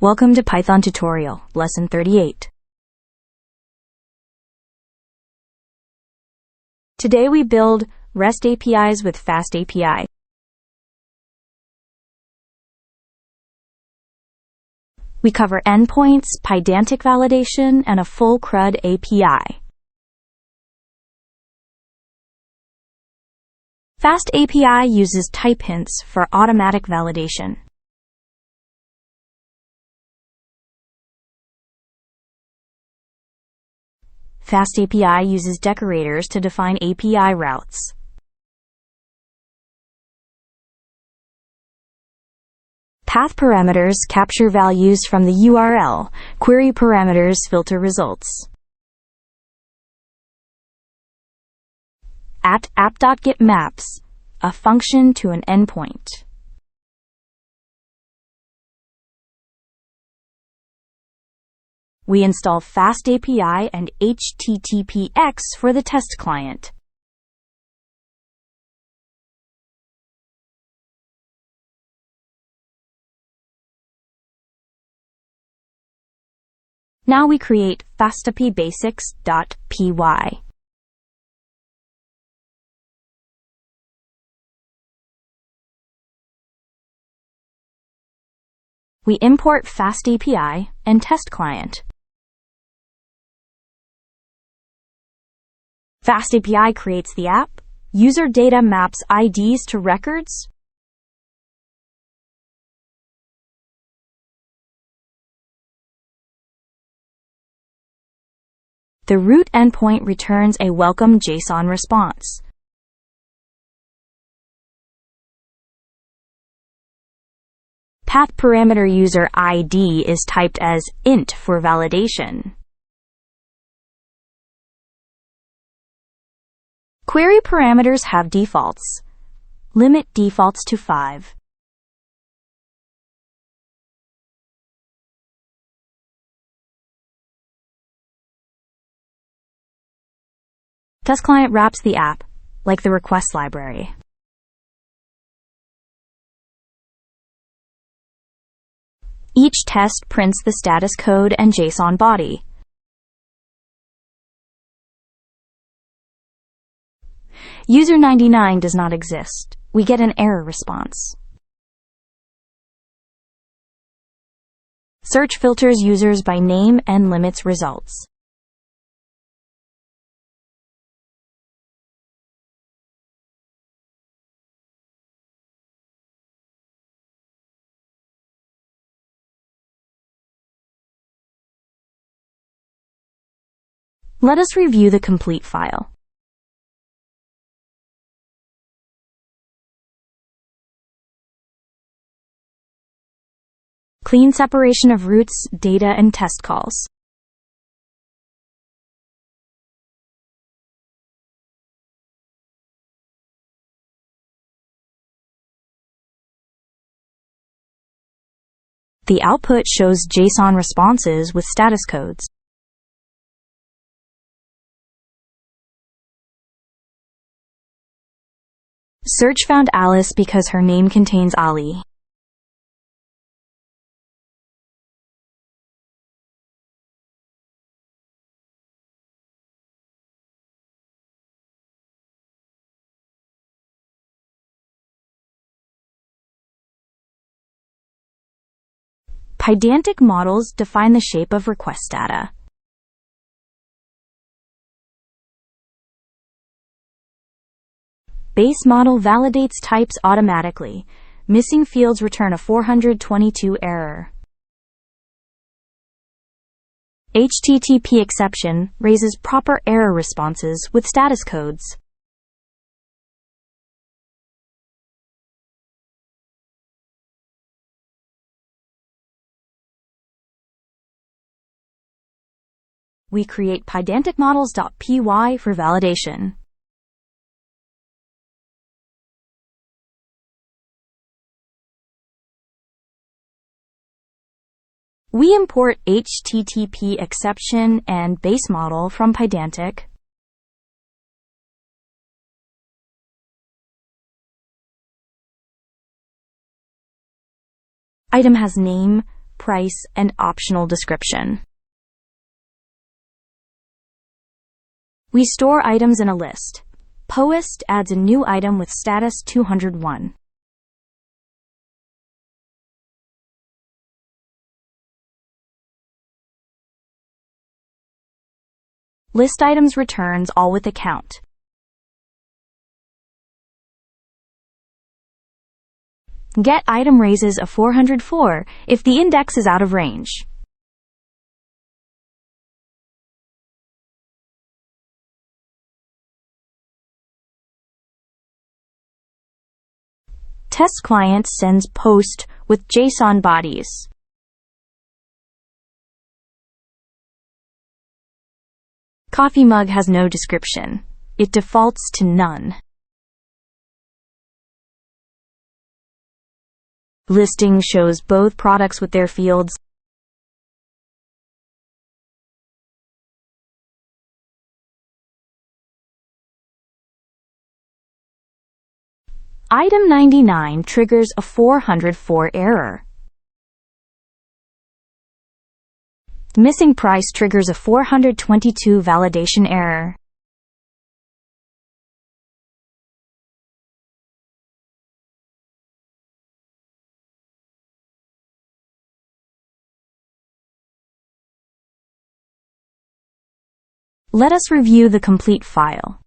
Welcome to Python tutorial, lesson 38. Today we build REST APIs with FastAPI. We cover endpoints, Pydantic validation, and a full CRUD API. FastAPI uses type hints for automatic validation. FastAPI uses decorators to define API routes. Path parameters capture values from the URL. Query parameters filter results. @app.getMaps, a function to an endpoint. We install FastAPI and HTTPEx for the TestClient. Now we create FastAPI Basics.py. We import FastAPI and TestClient. FastAPI creates the app. User data maps IDs to records. The root endpoint returns a welcome JSON response. Path parameter user ID is typed as int for validation. Query parameters have defaults. Limit defaults to 5. TestClient wraps the app, like the request library. Each test prints the status code and JSON body. User 99 does not exist. We get an error response. Search filters users by name and limits results. Let us review the complete file. Clean separation of routes, data, and test calls. The output shows JSON responses with status codes. Search found Alice because her name contains Ali. Pydantic models define the shape of request data. BaseModel validates types automatically. Missing fields return a 422 error. HTTPException raises proper error responses with status codes. We create Pydantic models.py for validation. We import HTTPException and BaseModel from Pydantic. Item has name, price, and optional description. We store items in a list. Post adds a new item with status 201. List items returns all with a count. Get item raises a 404 if the index is out of range. TestClient sends post with JSON bodies. Coffee mug has no description. It defaults to none. Listing shows both products with their fields. Item 99 triggers a 404 error. Missing price triggers a 422 validation error. Let us review the complete file.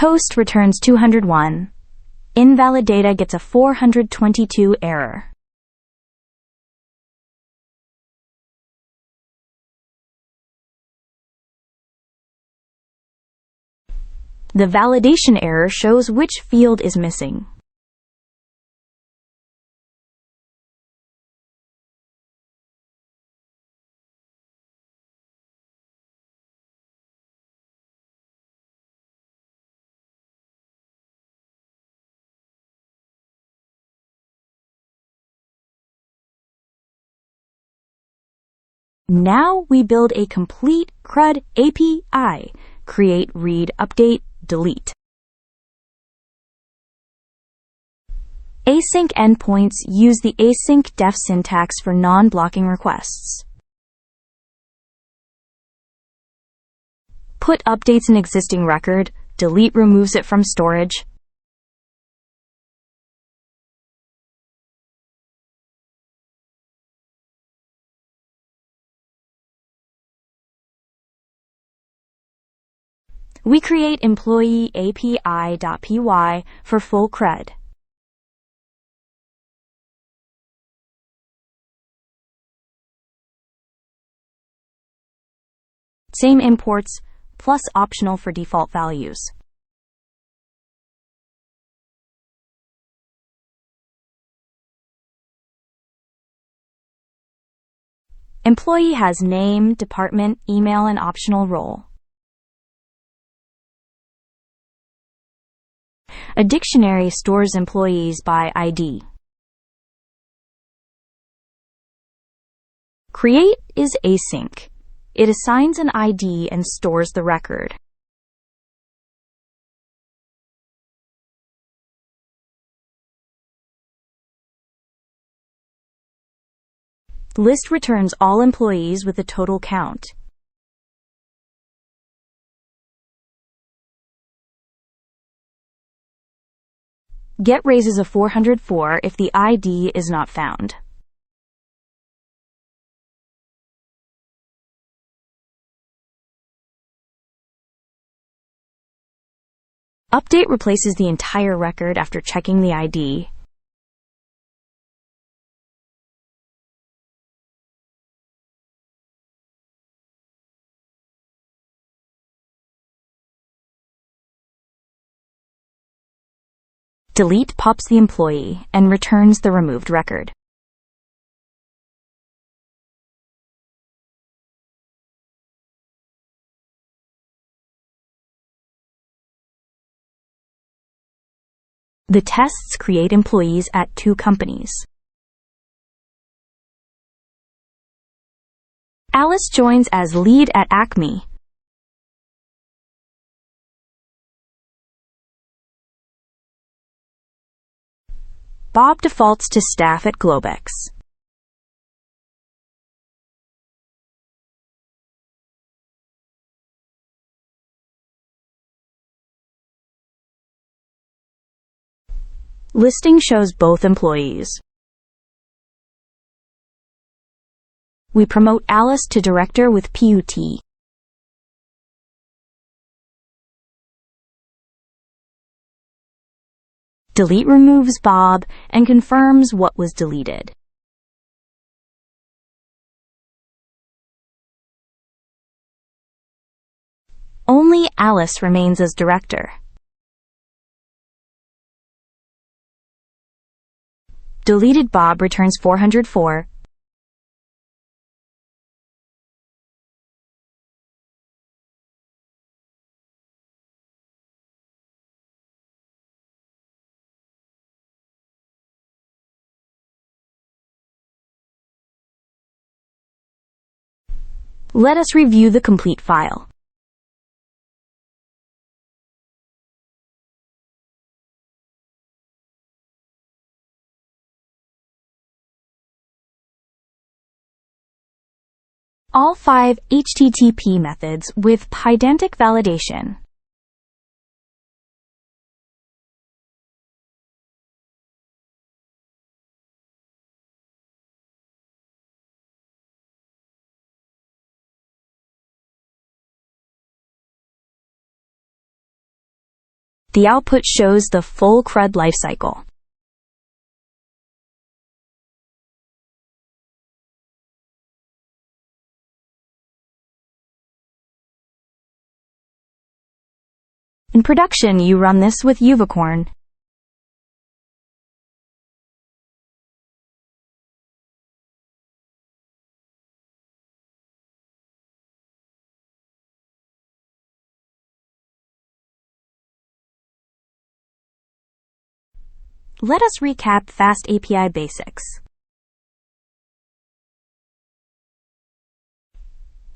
Post returns 201. Invalid data gets a 422 error. The validation error shows which field is missing. Now we build a complete CRUD API: create, read, update, delete. Async endpoints use the async def syntax for non-blocking requests. Put updates in existing record, delete removes it from storage. We create employee API.py for full CRUD. Same imports, plus optional for default values. Employee has name, department, email, and optional role. A dictionary stores employees by ID. Create is async. It assigns an ID and stores the record. List returns all employees with a total count. Get raises a 404 if the ID is not found. Update replaces the entire record after checking the ID. Delete pops the employee and returns the removed record. The tests create employees at 2 companies. Alice joins as lead at Acme. Bob defaults to staff at Globex. Listing shows both employees. We promote Alice to director with PUT. Delete removes Bob and confirms what was deleted. Only Alice remains as director. Deleted Bob returns 404. Let us review the complete file. All 5 HTTP methods with Pydantic validation. The output shows the full CRUD lifecycle. In production, you run this with Unicorn. Let us recap FastAPI Basics.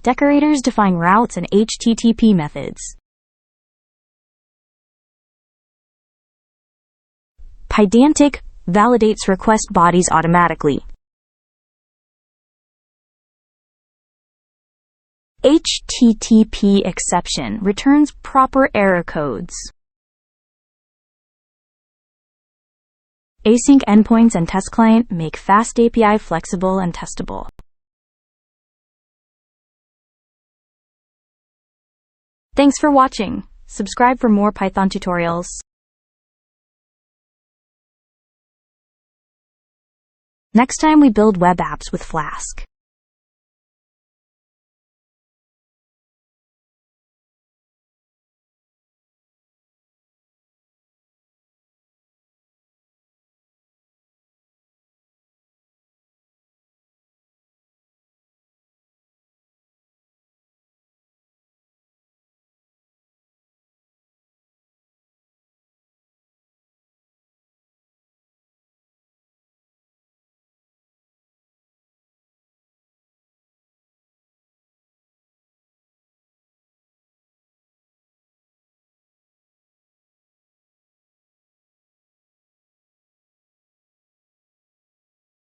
Decorators define routes and HTTP methods. Pydantic validates request bodies automatically. HTTPException returns proper error codes. Async endpoints and TestClient make FastAPI flexible and testable. Thanks for watching. Subscribe for more Python tutorials. Next time we build web apps with Flask.